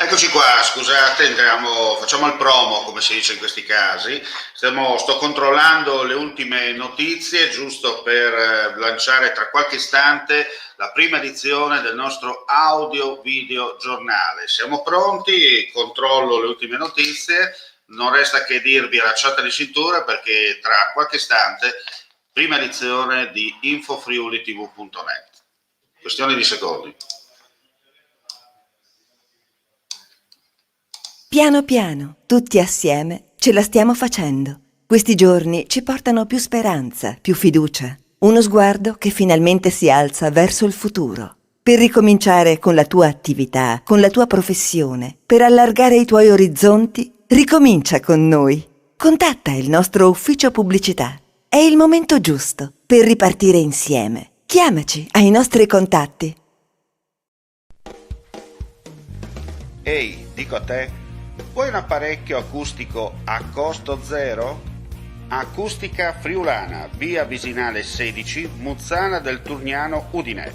Eccoci qua, scusate, facciamo il promo come si dice in questi casi. Sto controllando le ultime notizie giusto per lanciare tra qualche istante la prima edizione del nostro audio-video giornale. Siamo pronti, controllo le ultime notizie, non resta che dirvi allacciate le cinture perché tra qualche istante prima edizione di infofriulitv.net. Questione di secondi. Piano piano, tutti assieme, ce la stiamo facendo. Questi giorni ci portano più speranza, più fiducia. Uno sguardo che finalmente si alza verso il futuro. Per ricominciare con la tua attività, con la tua professione, per allargare i tuoi orizzonti, ricomincia con noi. Contatta il nostro ufficio pubblicità. È il momento giusto per ripartire insieme. Chiamaci ai nostri contatti. Ehi, dico a te, vuoi un apparecchio acustico a costo zero? Acustica Friulana, via Visinale 16, Muzzana del Turniano, Udine.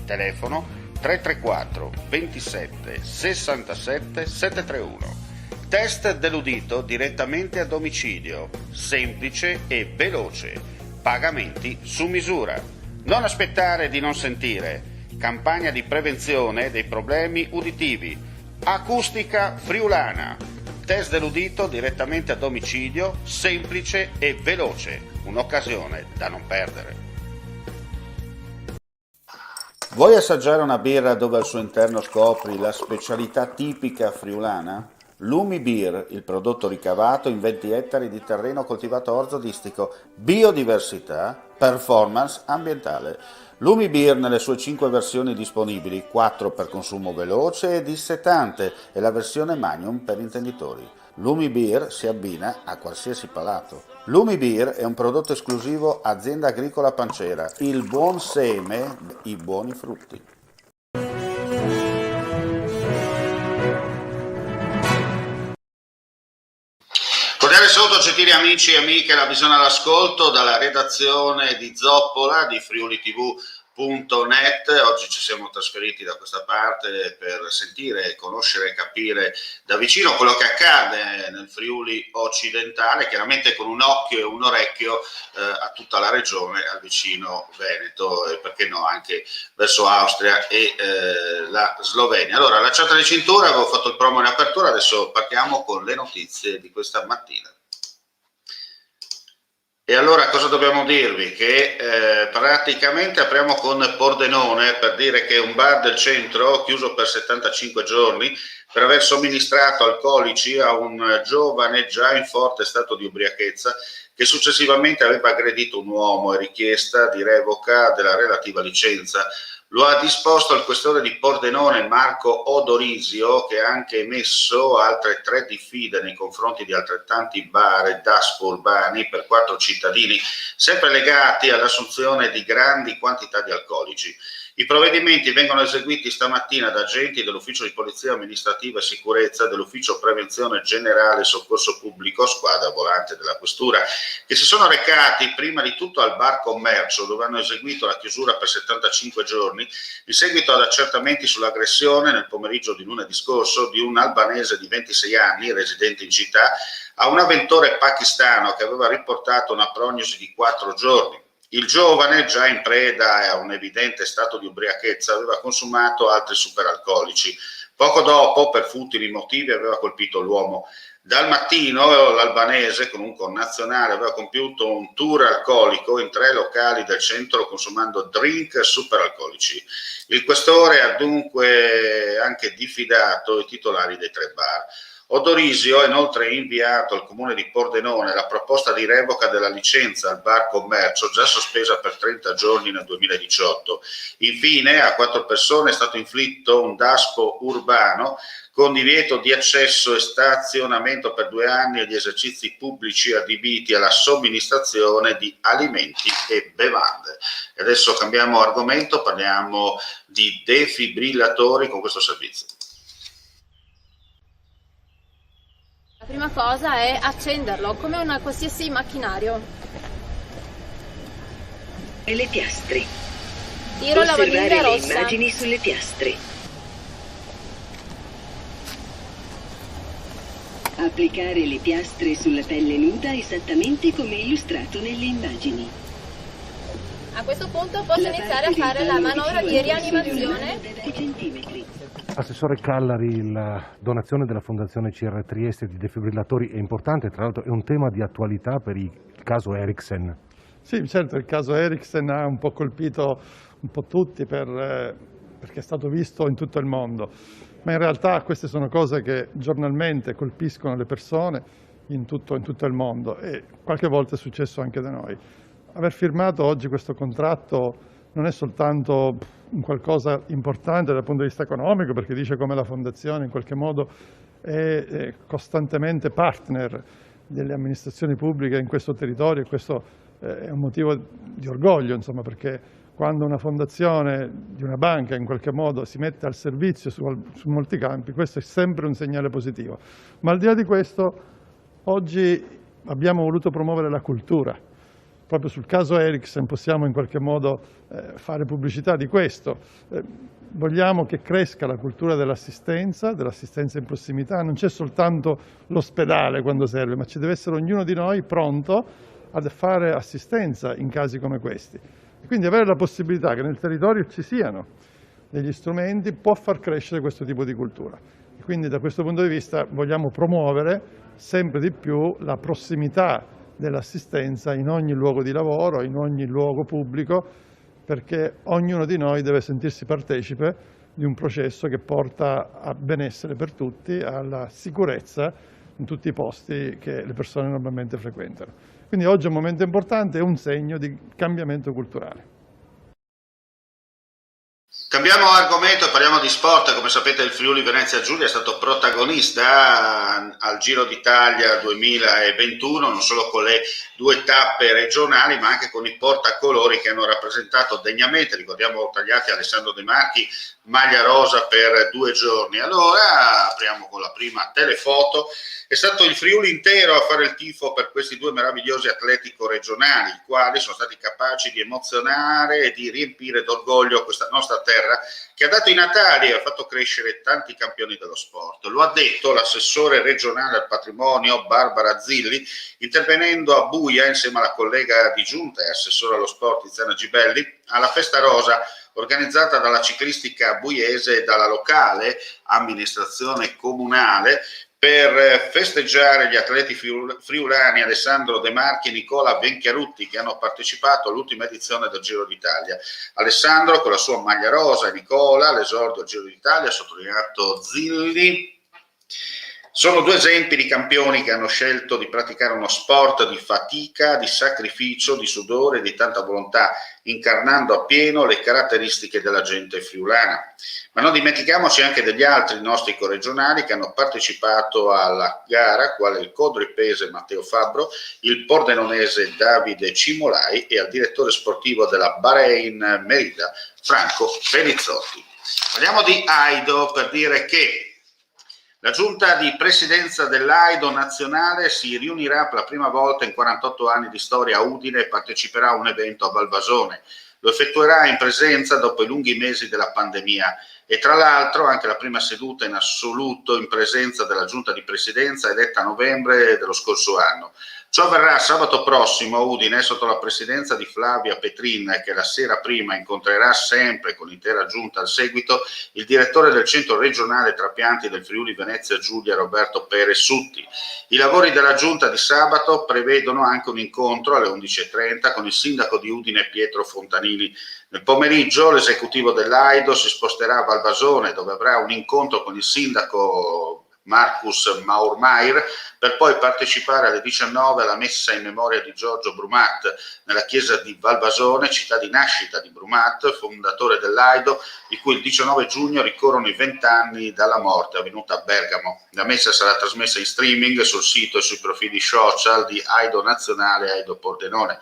Telefono 334 27 67 731. Test dell'udito direttamente a domicilio, semplice e veloce. Pagamenti su misura. Non aspettare di non sentire. Campagna di prevenzione dei problemi uditivi. Acustica Friulana. Test dell'udito direttamente a domicilio, semplice e veloce. Un'occasione da non perdere. Vuoi assaggiare una birra dove al suo interno scopri la specialità tipica friulana? Lumi Beer, il prodotto ricavato in 20 ettari di terreno coltivato orzodistico, biodiversità, performance ambientale. Lumi Beer nelle sue 5 versioni disponibili, 4 per consumo veloce e dissetante e la versione Magnum per intenditori. Lumi Beer si abbina a qualsiasi palato. Lumi Beer è un prodotto esclusivo Azienda Agricola Pancera, il buon seme, i buoni frutti. Cordiale saluto gentili amici e amiche, la visione all'ascolto dalla redazione di Zoppola di friulitv.net. Oggi ci siamo trasferiti da questa parte per sentire, conoscere e capire da vicino quello che accade nel Friuli occidentale, chiaramente con un occhio e un orecchio a tutta la regione, al vicino Veneto e perché no anche verso Austria e la Slovenia. Allora, allacciate le cinture, avevo fatto il promo in apertura, adesso partiamo con le notizie di questa mattina. E allora cosa dobbiamo dirvi? Che praticamente apriamo con Pordenone per dire che un bar del centro chiuso per 75 giorni per aver somministrato alcolici a un giovane già in forte stato di ubriachezza che successivamente aveva aggredito un uomo e richiesta di revoca della relativa licenza. Lo ha disposto il questore di Pordenone Marco Odorisio, che ha anche emesso altre 3 diffide nei confronti di altrettanti bar e DASPO urbani per 4 cittadini, sempre legati all'assunzione di grandi quantità di alcolici. I provvedimenti vengono eseguiti stamattina da agenti dell'Ufficio di Polizia Amministrativa e Sicurezza, dell'Ufficio Prevenzione Generale e Soccorso Pubblico, squadra volante della Questura, che si sono recati prima di tutto al Bar Commercio, dove hanno eseguito la chiusura per 75 giorni, in seguito ad accertamenti sull'aggressione nel pomeriggio di lunedì scorso di un albanese di 26 anni, residente in città, a un avventore pakistano che aveva riportato una prognosi di 4 giorni. Il giovane, già in preda a un evidente stato di ubriachezza, aveva consumato altri superalcolici. Poco dopo, per futili motivi, aveva colpito l'uomo. Dal mattino l'albanese, con un connazionale, aveva compiuto un tour alcolico in 3 locali del centro consumando drink superalcolici. Il questore ha dunque anche diffidato i titolari dei 3 bar. Odorisio ha inoltre inviato al comune di Pordenone la proposta di revoca della licenza al Bar Commercio, già sospesa per 30 giorni nel 2018. Infine, a 4 persone è stato inflitto un DASPO urbano con divieto di accesso e stazionamento per 2 anni agli esercizi pubblici adibiti alla somministrazione di alimenti e bevande. E adesso cambiamo argomento, parliamo di defibrillatori con questo servizio. La prima cosa è accenderlo come un qualsiasi macchinario. E le piastre. Tiro la maniglia Osservare le rossa. immagini sulle piastre. Applicare le piastre sulla pelle nuda esattamente come illustrato nelle immagini. A questo punto posso iniziare a fare la manovra di rianimazione. Centimetri. Assessore Callari, la donazione della Fondazione CR Trieste di defibrillatori è importante, tra l'altro è un tema di attualità per il caso Ericsson. Sì, certo, il caso Ericsson ha un po' colpito un po' tutti perché è stato visto in tutto il mondo, ma in realtà queste sono cose che giornalmente colpiscono le persone in tutto il mondo e qualche volta è successo anche da noi. Aver firmato oggi questo contratto non è soltanto un qualcosa importante dal punto di vista economico, perché dice come la Fondazione in qualche modo è costantemente partner delle amministrazioni pubbliche in questo territorio e questo è un motivo di orgoglio, insomma, perché quando una fondazione di una banca in qualche modo si mette al servizio su molti campi, questo è sempre un segnale positivo. Ma al di là di questo, oggi abbiamo voluto promuovere la cultura. Proprio sul caso Ericsson possiamo in qualche modo fare pubblicità di questo. Vogliamo che cresca la cultura dell'assistenza in prossimità. Non c'è soltanto l'ospedale quando serve, ma ci deve essere ognuno di noi pronto a fare assistenza in casi come questi. E quindi avere la possibilità che nel territorio ci siano degli strumenti può far crescere questo tipo di cultura. E quindi da questo punto di vista vogliamo promuovere sempre di più la prossimità dell'assistenza in ogni luogo di lavoro, in ogni luogo pubblico, perché ognuno di noi deve sentirsi partecipe di un processo che porta a benessere per tutti, alla sicurezza in tutti i posti che le persone normalmente frequentano. Quindi oggi è un momento importante, è un segno di cambiamento culturale. Cambiamo argomento e parliamo di sport. Come sapete il Friuli Venezia Giulia è stato protagonista al Giro d'Italia 2021, non solo con le 2 tappe regionali ma anche con i portacolori che hanno rappresentato degnamente, ricordiamo tagliati Alessandro De Marchi, maglia rosa per 2 giorni. Allora apriamo con la prima telefoto. È stato il Friuli intero a fare il tifo per questi 2 meravigliosi atleti regionali, i quali sono stati capaci di emozionare e di riempire d'orgoglio questa nostra terra che ha dato i natali e ha fatto crescere tanti campioni dello sport. Lo ha detto l'assessore regionale al patrimonio Barbara Zilli, intervenendo a Buia insieme alla collega di giunta e assessore allo sport Tiziana Gibelli alla festa rosa organizzata dalla ciclistica buiese e dalla locale amministrazione comunale per festeggiare gli atleti friulani Alessandro De Marchi e Nicola Venchiarutti che hanno partecipato all'ultima edizione del Giro d'Italia. Alessandro con la sua maglia rosa e Nicola all'esordio al Giro d'Italia, ha sottolineato Zilli. Sono 2 esempi di campioni che hanno scelto di praticare uno sport di fatica, di sacrificio, di sudore e di tanta volontà, incarnando appieno le caratteristiche della gente friulana. Ma non dimentichiamoci anche degli altri nostri corregionali che hanno partecipato alla gara, quale il quadripese Matteo Fabbro, il pordenonese Davide Cimolai e al direttore sportivo della Bahrain Merida, Franco Pelizzotti. Parliamo di Aido per dire che la giunta di presidenza dell'Aido nazionale si riunirà per la prima volta in 48 anni di storia a Udine e parteciperà a un evento a Valvasone. Lo effettuerà in presenza dopo i lunghi mesi della pandemia e tra l'altro anche la prima seduta in assoluto in presenza della giunta di presidenza eletta a novembre dello scorso anno. Ciò avverrà sabato prossimo a Udine sotto la presidenza di Flavia Petrin, che la sera prima incontrerà sempre con l'intera giunta al seguito il direttore del centro regionale trapianti del Friuli Venezia Giulia Roberto Perez Sutti. I lavori della giunta di sabato prevedono anche un incontro alle 11:30 con il sindaco di Udine Pietro Fontanini. Nel pomeriggio l'esecutivo dell'Aido si sposterà a Valvasone dove avrà un incontro con il sindaco Marcus Maurmair per poi partecipare alle 19 alla messa in memoria di Giorgio Brumat nella chiesa di Valvasone, città di nascita di Brumat, fondatore dell'Aido, di cui il 19 giugno ricorrono i 20 anni dalla morte avvenuta a Bergamo. La messa sarà trasmessa in streaming sul sito e sui profili social di Aido Nazionale e Aido Pordenone.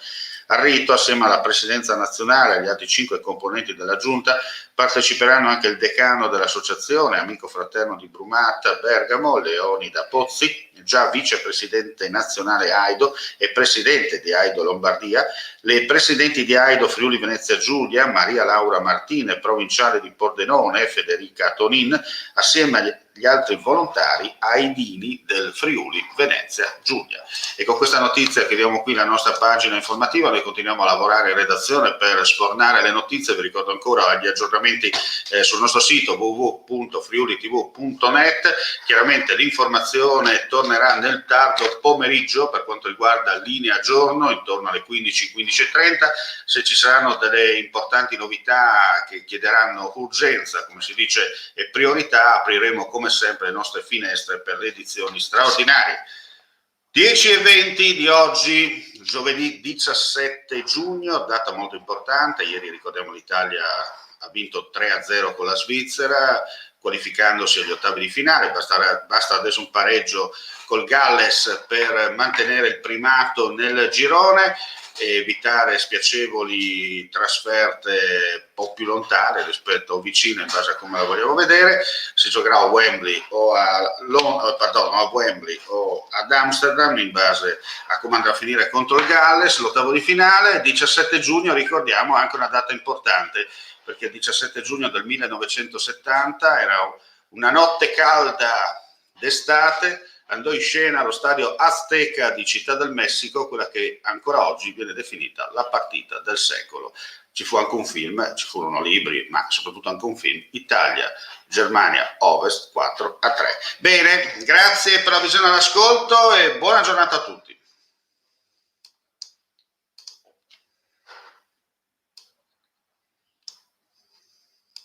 Al rito, assieme alla presidenza nazionale e agli altri 5 componenti della giunta, parteciperanno anche il decano dell'associazione, amico fraterno di Brumat Bergamo, Leonida Pozzi, già vicepresidente nazionale Aido e presidente di Aido Lombardia, le presidenti di Aido Friuli Venezia Giulia, Maria Laura Martine, provinciale di Pordenone, Federica Tonin, assieme gli altri volontari ai Dini del Friuli Venezia Giulia. E con questa notizia chiudiamo qui la nostra pagina informativa. Noi continuiamo a lavorare in redazione per sfornare le notizie. Vi ricordo ancora gli aggiornamenti sul nostro sito www.friulitv.net. Chiaramente l'informazione tornerà nel tardo pomeriggio per quanto riguarda linea giorno, intorno alle 15:30. Se ci saranno delle importanti novità che chiederanno urgenza, come si dice, e priorità, apriremo come sempre le nostre finestre per le edizioni straordinarie. 10:20 di oggi, giovedì 17 giugno, data molto importante. Ieri, ricordiamo, l'Italia ha vinto 3-0 con la Svizzera, qualificandosi agli ottavi di finale. Basta adesso un pareggio col Galles per mantenere il primato nel girone e evitare spiacevoli trasferte un po' più lontane rispetto o vicine, in base a come la vogliamo vedere. Si giocherà a Wembley o a Wembley o ad Amsterdam, in base a come andrà a finire contro il Galles. L'ottavo di finale, 17 giugno, ricordiamo anche una data importante, perché il 17 giugno del 1970 era una notte calda d'estate, andò in scena allo stadio Azteca di Città del Messico quella che ancora oggi viene definita la partita del secolo. Ci fu anche un film, ci furono libri, ma soprattutto anche un film, Italia-Germania Ovest 4-3. Bene, grazie per la visione all'ascolto e buona giornata a tutti.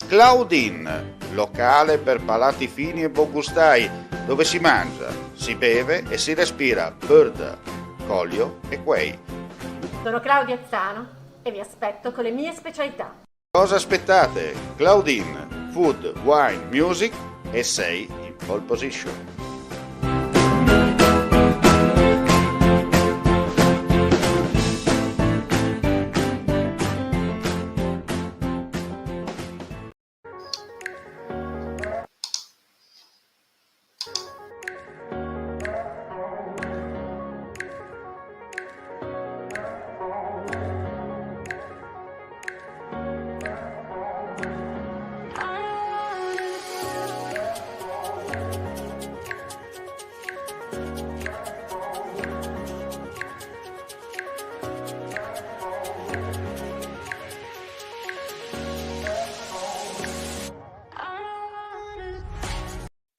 Claudine, locale per palati fini e buongustai, dove si mangia, si beve e si respira bird, Collio e Quay. Sono Claudia Azzano e vi aspetto con le mie specialità. Cosa aspettate? Claudine, food, wine, music e sei in pole position.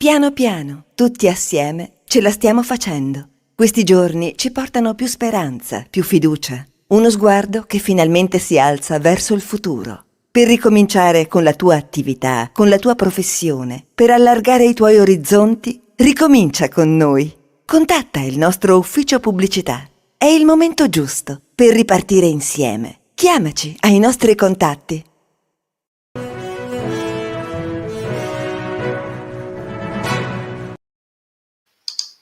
Piano piano, tutti assieme, ce la stiamo facendo. Questi giorni ci portano più speranza, più fiducia. Uno sguardo che finalmente si alza verso il futuro. Per ricominciare con la tua attività, con la tua professione, per allargare i tuoi orizzonti, ricomincia con noi. Contatta il nostro ufficio pubblicità. È il momento giusto per ripartire insieme. Chiamaci ai nostri contatti